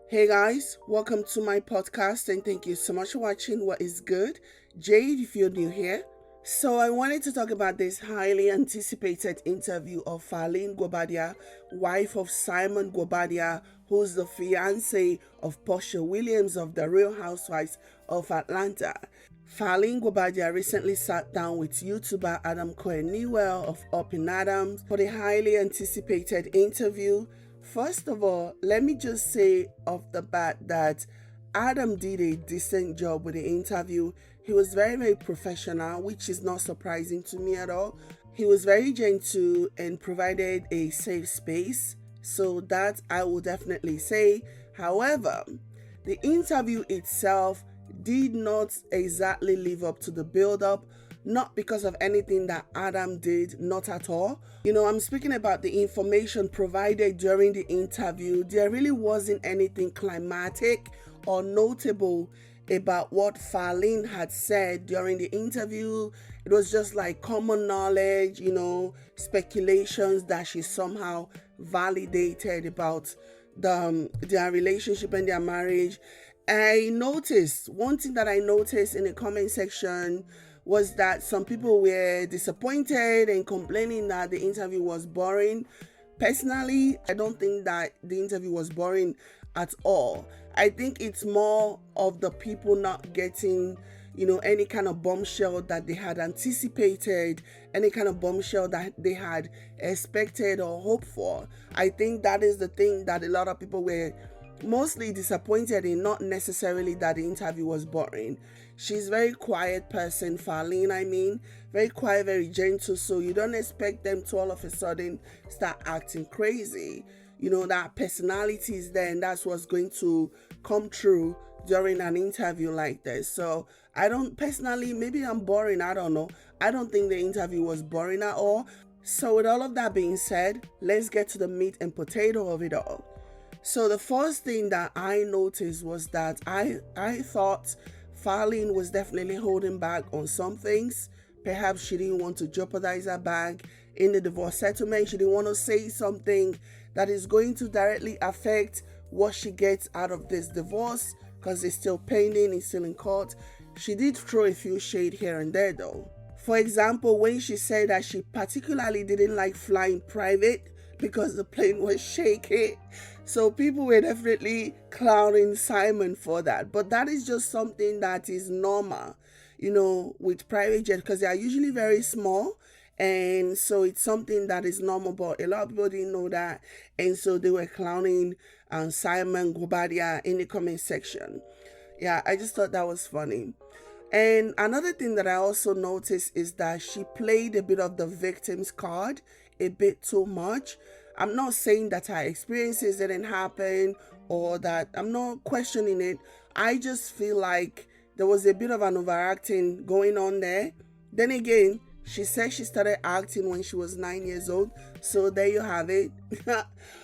Hey guys, welcome to my podcast and thank you so much for watching What is Good. Jade, if you're new here. So I wanted to talk about this highly anticipated interview of Falynn Guobadia, wife of Simon Guobadia, who's the fiance of Porsha Williams of the Real Housewives of Atlanta. Falynn Guobadia recently sat down with YouTuber Adam Cohen-Newell of Up and Adams for the highly anticipated interview. First of all, let me just say off the bat that Adam did a decent job with the interview. He was very, very professional, which is not surprising to me at all. He was very gentle and provided a safe space. So that I will definitely say. However, the interview itself did not exactly live up to the build-up. Not because of anything that Adam did, not at all. I'm speaking about the information provided during the interview. There really wasn't anything climactic or notable about what Falynn had said during the interview. It was just like common knowledge, speculations that she somehow validated about their relationship and their marriage. One thing that I noticed in the comment section was that some people were disappointed and complaining that the interview was boring. Personally, I don't think that the interview was boring at all. I think it's more of the people not getting, any kind of bombshell that they had anticipated, any kind of bombshell that they had expected or hoped for. I think that is the thing that a lot of people were mostly disappointed in, not necessarily that the interview was boring. She's a very quiet person, Falynn, very quiet, very gentle, so you don't expect them to all of a sudden start acting crazy. That personality is there, and that's what's going to come true during an interview like this. So I don't personally, maybe I'm boring, I don't know. I don't think the interview was boring at all. So with all of that being said, let's get to the meat and potato of it all. So the first thing that I noticed was that I thought Falynn was definitely holding back on some things. Perhaps she didn't want to jeopardize her bag in the divorce settlement. She didn't want to say something that is going to directly affect what she gets out of this divorce, because it's still pending, it's still in court. She did throw a few shade here and there though. For example, when she said that she particularly didn't like flying private because the plane was shaky. So people were definitely clowning Simon for that. But that is just something that is normal, with private jets, because they are usually very small. And so it's something that is normal, but a lot of people didn't know that. And so they were clowning Simon Guobadia in the comment section. Yeah, I just thought that was funny. And another thing that I also noticed is that she played a bit of the victim's card a bit too much. I'm not saying that her experiences didn't happen or that I'm not questioning it. I just feel like there was a bit of an overacting going on there. Then again, she said she started acting when she was 9 years old. So there you have it.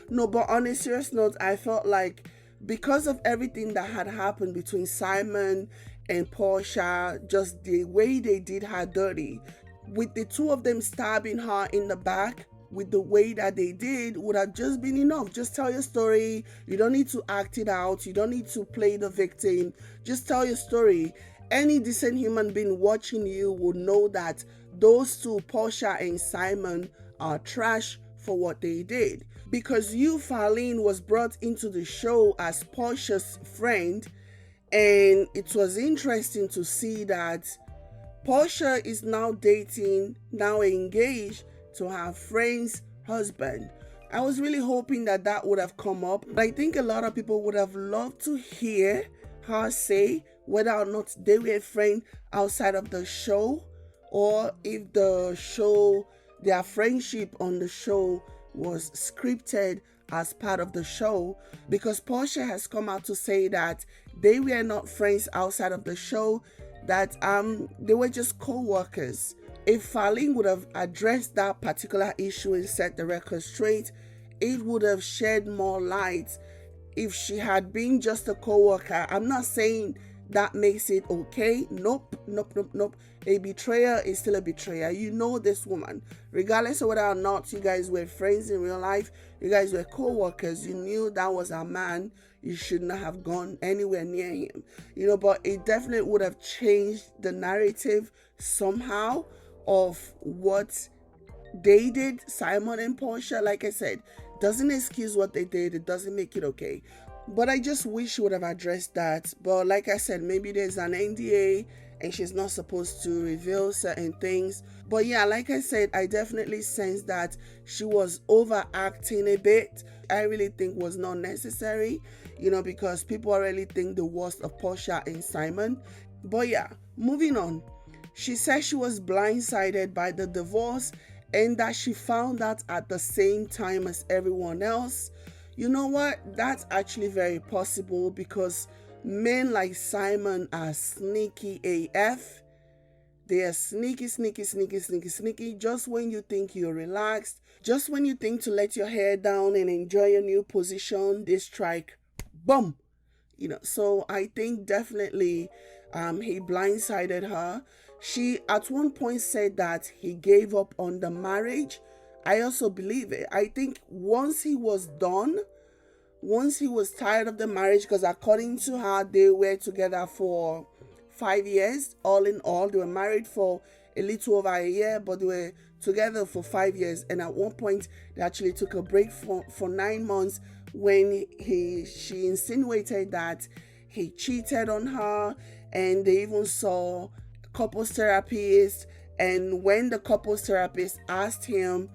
No, but on a serious note, I felt like because of everything that had happened between Simon and Porsha, just the way they did her dirty, with the two of them stabbing her in the back, with the way that they did, would have just been enough. Just tell your story. You don't need to act it out. You don't need to play the victim. Just tell your story. Any decent human being watching you would know that those two, Porsha and Simon, are trash for what they did. Because you, Falynn, was brought into the show as Porsha's friend, and it was interesting to see that Porsha is now dating, now engaged to her friend's husband. I was really hoping that would have come up. I think a lot of people would have loved to hear her say whether or not they were a friend outside of the show, or if their friendship on the show was scripted as part of the show, because Porsha has come out to say that they were not friends outside of the show, that they were just co-workers. If Falynn would have addressed that particular issue and set the record straight, it would have shed more light. If she had been just a co-worker, I'm not saying that makes it okay. Nope, nope, nope, nope. A betrayer is still a betrayer. You know this woman, regardless of whether or not you guys were friends in real life, you guys were co-workers, you knew that was a man. You should not have gone anywhere near him, but it definitely would have changed the narrative somehow of what they did. Simon and Porsha, like I said, doesn't excuse what they did. It doesn't make it okay. But I just wish she would have addressed that. But like I said, maybe there's an NDA and she's not supposed to reveal certain things. But yeah, like I said, I definitely sense that she was overacting a bit. I really think was not necessary, because people already think the worst of Porsha and Simon. But yeah, moving on. She said she was blindsided by the divorce and that she found out at the same time as everyone else. You know what? That's actually very possible because men like Simon are sneaky AF. They are sneaky. Just when you think you're relaxed, just when you think to let your hair down and enjoy your new position, they strike, boom. So I think definitely he blindsided her. She at one point said that he gave up on the marriage. I also believe it. I think once he was done, once he was tired of the marriage, because according to her, they were together for 5 years. All in all, they were married for a little over a year, but they were together for 5 years. And at one point, they actually took a break for 9 months when she insinuated that he cheated on her, and they even saw couples therapist. And when the couples therapist asked him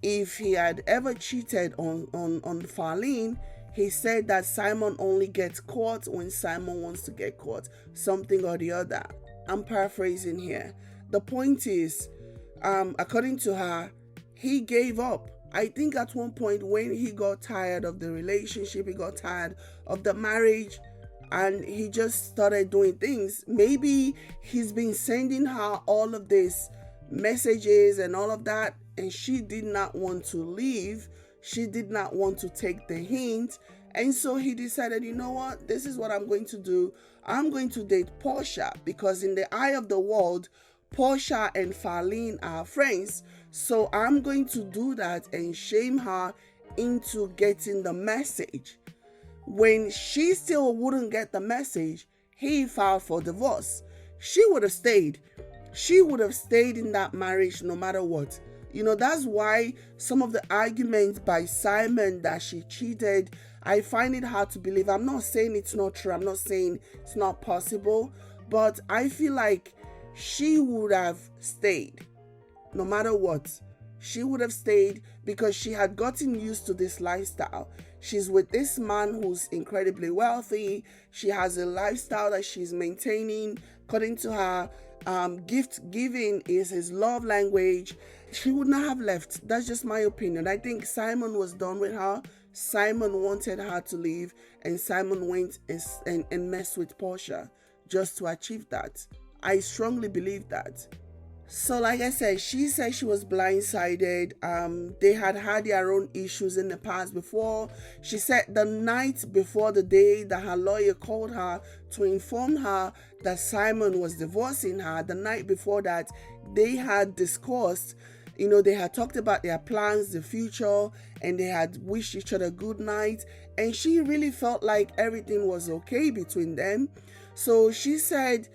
if he had ever cheated on Falynn, he said that Simon only gets caught when Simon wants to get caught, something or the other. I'm paraphrasing here. The point is, according to her, he gave up. I think at one point when he got tired of the relationship, he got tired of the marriage, and he just started doing things. Maybe he's been sending her all of these messages and all of that, and she did not want to leave. She did not want to take the hint. And so he decided, you know what? This is what I'm going to do. I'm going to date Porsha, because in the eye of the world, Porsha and Falynn are friends. So I'm going to do that and shame her into getting the message. When she still wouldn't get the message, he filed for divorce. She would have stayed. She would have stayed in that marriage no matter what. That's why some of the arguments by Simon that she cheated, I find it hard to believe. I'm not saying it's not true. I'm not saying it's not possible. But I feel like she would have stayed no matter what. She would have stayed because she had gotten used to this lifestyle. She's with this man who's incredibly wealthy. She has a lifestyle that she's maintaining. According to her, gift giving is his love language. She would not have left. That's just my opinion. I think Simon was done with her. Simon wanted her to leave, and Simon went and messed with Porsha just to achieve that. I strongly believe that. So like I said, she said she was blindsided. They had their own issues in the past before. She said the night before the day that her lawyer called her to inform her that Simon was divorcing her, the night before that, they had discussed, they had talked about their plans, the future, and they had wished each other good night. And she really felt like everything was okay between them. So she said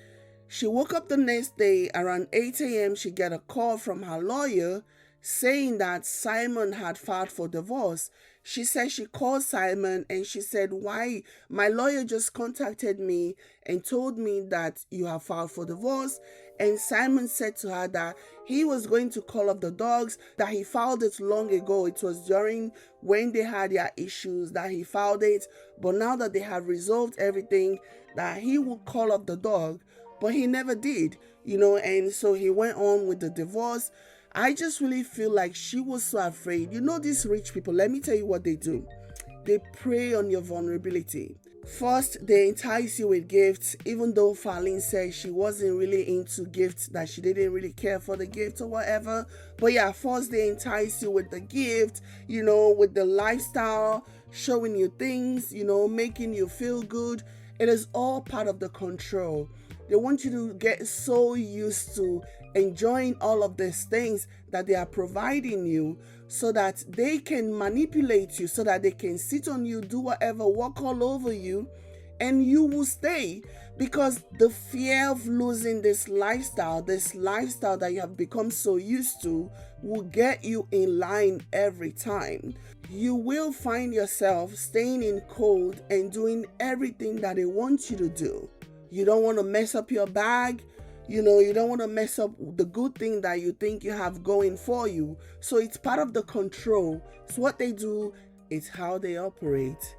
she woke up the next day around 8 a.m. She got a call from her lawyer saying that Simon had filed for divorce. She said she called Simon and she said, "Why? My lawyer just contacted me and told me that you have filed for divorce." And Simon said to her that he was going to call up the dogs, that he filed it long ago. It was during when they had their issues that he filed it. But now that they have resolved everything, that he will call up the dog. But he never did, and so he went on with the divorce. I just really feel like she was so afraid. These rich people, let me tell you what they do. They prey on your vulnerability. First, they entice you with gifts, even though Falynn said she wasn't really into gifts, that she didn't really care for the gift or whatever. But yeah, first they entice you with the gift, with the lifestyle, showing you things, making you feel good. It is all part of the control. They want you to get so used to enjoying all of these things that they are providing you so that they can manipulate you, so that they can sit on you, do whatever, walk all over you, and you will stay, because the fear of losing this lifestyle that you have become so used to, will get you in line every time. You will find yourself staying in code and doing everything that they want you to do. You don't want to mess up your bag. You don't want to mess up the good thing that you think you have going for you. So it's part of the control. It's what they do. It's how they operate.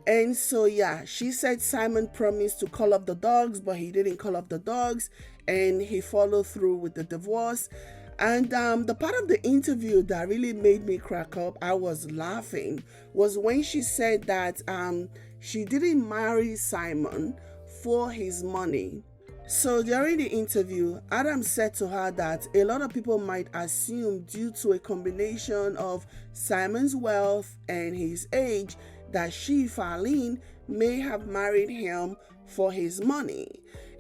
And so, she said Simon promised to call up the dogs, but he didn't call up the dogs, and he followed through with the divorce. And the part of the interview that really made me crack up, I was laughing, was when she said that she didn't marry Simon for his money. So during the interview, Adam said to her that a lot of people might assume, due to a combination of Simon's wealth and his age, that she, Falynn, may have married him for his money.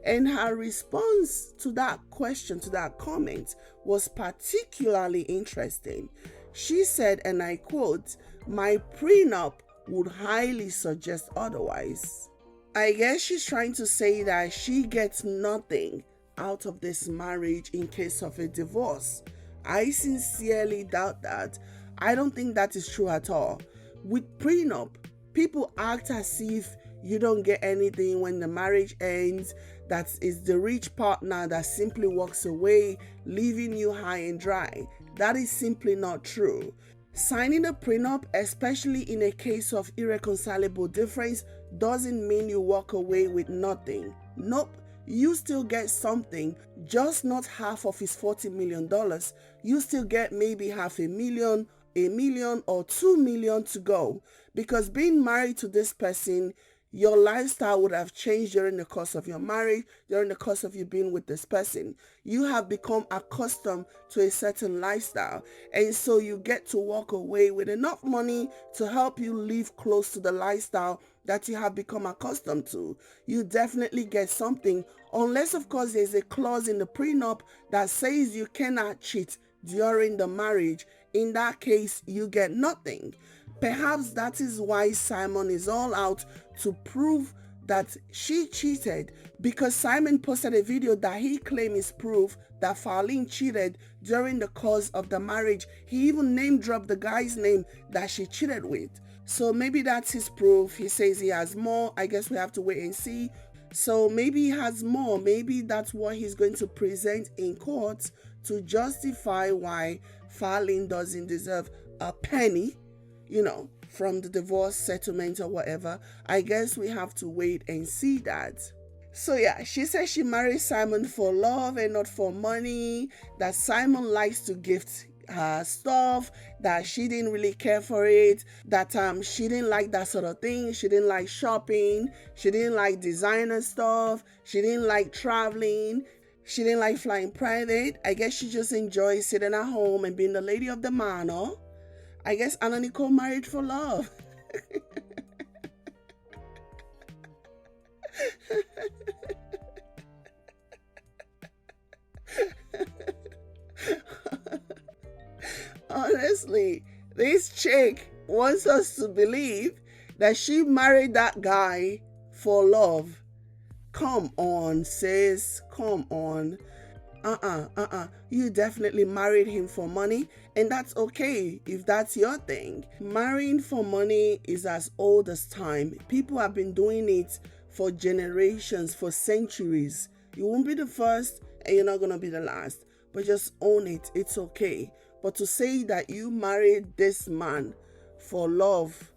And her response to that question, to that comment, was particularly interesting. She said, and I quote, "My prenup would highly suggest otherwise." I guess she's trying to say that she gets nothing out of this marriage in case of a divorce. I sincerely doubt that. I don't think that is true at all. With prenup, people act as if you don't get anything when the marriage ends, that is the rich partner that simply walks away, leaving you high and dry. That is simply not true. Signing a prenup, especially in a case of irreconcilable difference, doesn't mean you walk away with nothing. Nope, you still get something, just not half of his $40 million. You still get maybe $500,000, $1 million, or $2 million to go. Because being married to this person, your lifestyle would have changed during the course of your marriage, during the course of you being with this person. You have become accustomed to a certain lifestyle. And so you get to walk away with enough money to help you live close to the lifestyle that you have become accustomed to. You definitely get something, unless of course there's a clause in the prenup that says you cannot cheat during the marriage. In that case, you get nothing. Perhaps that is why Simon is all out to prove that she cheated, because Simon posted a video that he claims is proof that Falynn cheated during the course of the marriage. He even name dropped the guy's name that she cheated with. So maybe that's his proof. He says he has more. I guess we have to wait and see. So maybe he has more. Maybe that's what he's going to present in court to justify why Falynn doesn't deserve a penny, from the divorce settlement or whatever. I guess we have to wait and see that. So she says she married Simon for love and not for money, that Simon likes to gift her stuff, that she didn't really care for it, that she didn't like that sort of thing. She didn't like shopping, she didn't like designer stuff, she didn't like traveling, she didn't like flying private. I guess she just enjoys sitting at home and being the lady of the manor. I guess Anna Nicole married for love. Honestly, this chick wants us to believe that she married that guy for love. Come on, sis. Come on. You definitely married him for money, and that's okay if that's your thing. Marrying for money is as old as time. People have been doing it for generations, for centuries. You won't be the first, and you're not gonna be the last, but just own it. It's okay. But to say that you married this man for love,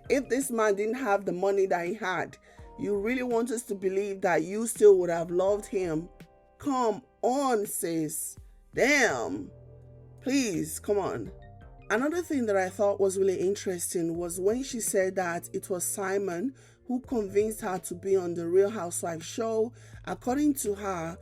if this man didn't have the money that he had, you really want us to believe that you still would have loved him? Come on, sis. Damn. Please, come on. Another thing that I thought was really interesting was when she said that it was Simon who convinced her to be on the Real Housewives show. According to her,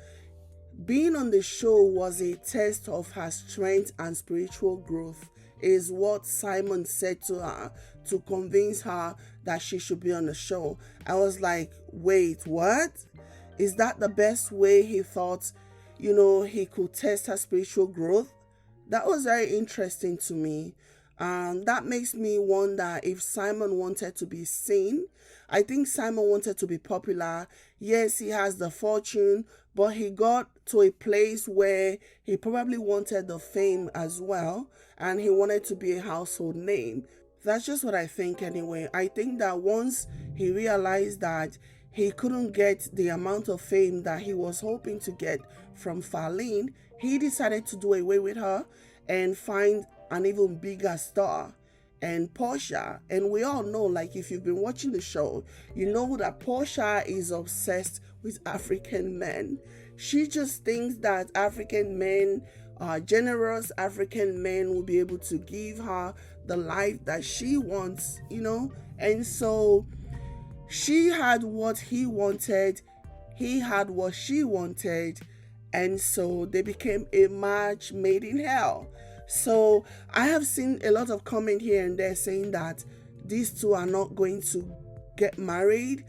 being on the show was a test of her strength and spiritual growth, is what Simon said to her to convince her that she should be on the show. I was like, wait, what? Is that the best way he thought, he could test her spiritual growth? That was very interesting to me. That makes me wonder if Simon wanted to be seen. I think Simon wanted to be popular. Yes, he has the fortune, but he got to a place where he probably wanted the fame as well, and he wanted to be a household name. That's just what I think anyway. I think that once he realized that he couldn't get the amount of fame that he was hoping to get from Falynn, he decided to do away with her and find an even bigger star, and Porsha. And we all know, like, if you've been watching the show, you know that Porsha is obsessed with African men. She just thinks that African men, generous African men, will be able to give her the life that she wants, and so she had what he wanted, he had what she wanted, and so they became a match made in hell. So I have seen a lot of comment here and there saying that these two are not going to get married.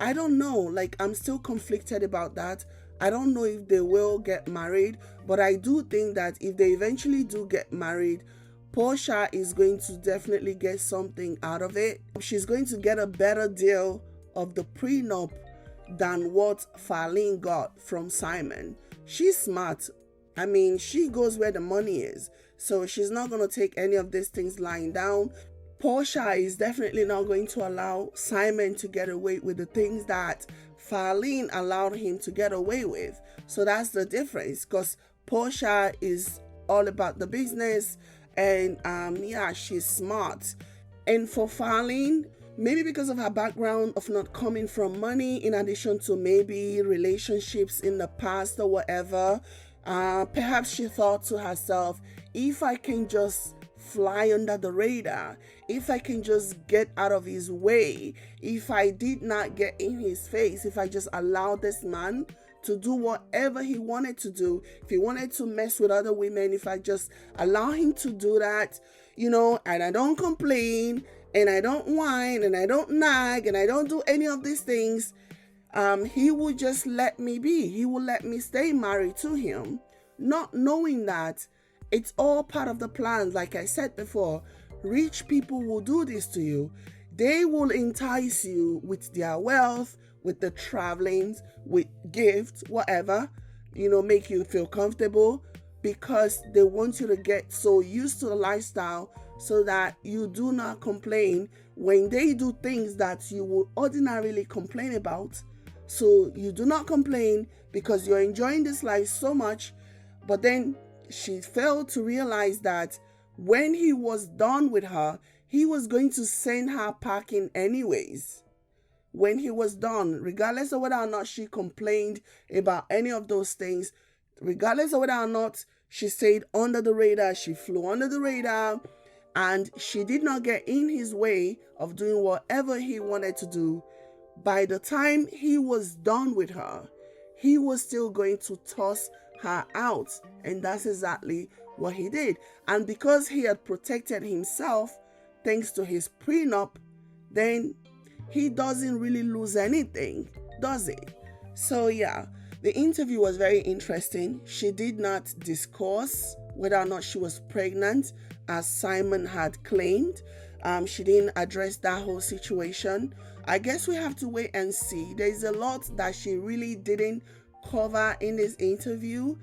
I don't know, like, I'm still conflicted about that. I don't know if they will get married, but I do think that if they eventually do get married, Porsha is going to definitely get something out of it. She's going to get a better deal of the prenup than what Falynn got from Simon. She's smart. I mean, she goes where the money is. So she's not going to take any of these things lying down. Porsha is definitely not going to allow Simon to get away with the things that Falynn allowed him to get away with. So that's the difference, because Porsha is all about the business, and she's smart. And for Falynn, maybe because of her background of not coming from money, in addition to maybe relationships in the past or whatever, perhaps she thought to herself, if I can just fly under the radar, if I can just get out of his way, if I did not get in his face, if I just allowed this man to do whatever he wanted to do, if he wanted to mess with other women, if I just allow him to do that, and I don't complain, and I don't whine, and I don't nag, and I don't do any of these things, he will just let me be. He will let me stay married to him, not knowing that it's all part of the plan. Like I said before, rich people will do this to you. They will entice you with their wealth, with the travelings, with gifts, whatever, make you feel comfortable, because they want you to get so used to the lifestyle so that you do not complain when they do things that you would ordinarily complain about. So you do not complain because you're enjoying this life so much. But then she failed to realize that when he was done with her, he was going to send her packing anyways. When he was done, regardless of whether or not she complained about any of those things, regardless of whether or not she stayed under the radar, she flew under the radar, and she did not get in his way of doing whatever he wanted to do. By the time he was done with her, he was still going to toss her out, and that's exactly what he did. And because he had protected himself thanks to his prenup, then he doesn't really lose anything, does he? So yeah, the interview was very interesting. She did not discuss whether or not she was pregnant, as Simon had claimed. She didn't address that whole situation. I guess we have to wait and see. There's a lot that she really didn't cover in this interview.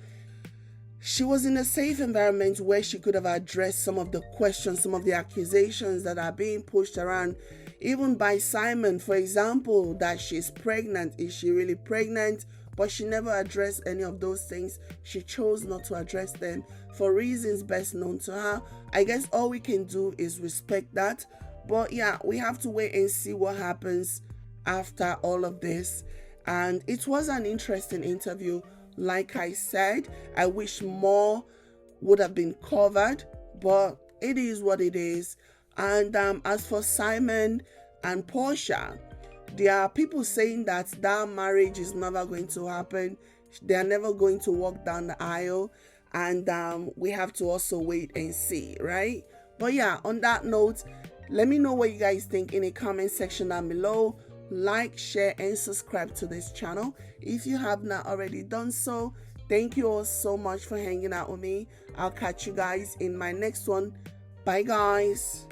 She was in a safe environment where she could have addressed some of the questions, some of the accusations that are being pushed around, even by Simon, for example, that she's pregnant. Is she really pregnant? But she never addressed any of those things. She chose not to address them for reasons best known to her. I guess all we can do is respect that. But yeah, we have to wait and see what happens after all of this. And it was an interesting interview. Like I said, I wish more would have been covered, but it is what it is. And as for Simon and Porsha, there are people saying that that marriage is never going to happen. They are never going to walk down the aisle. And we have to also wait and see, right? But yeah, on that note, Let me know what you guys think in the comment section down below. Like, share, and subscribe to this channel if you have not already done so. Thank you all so much for hanging out with me. I'll catch you guys in my next one. Bye, guys.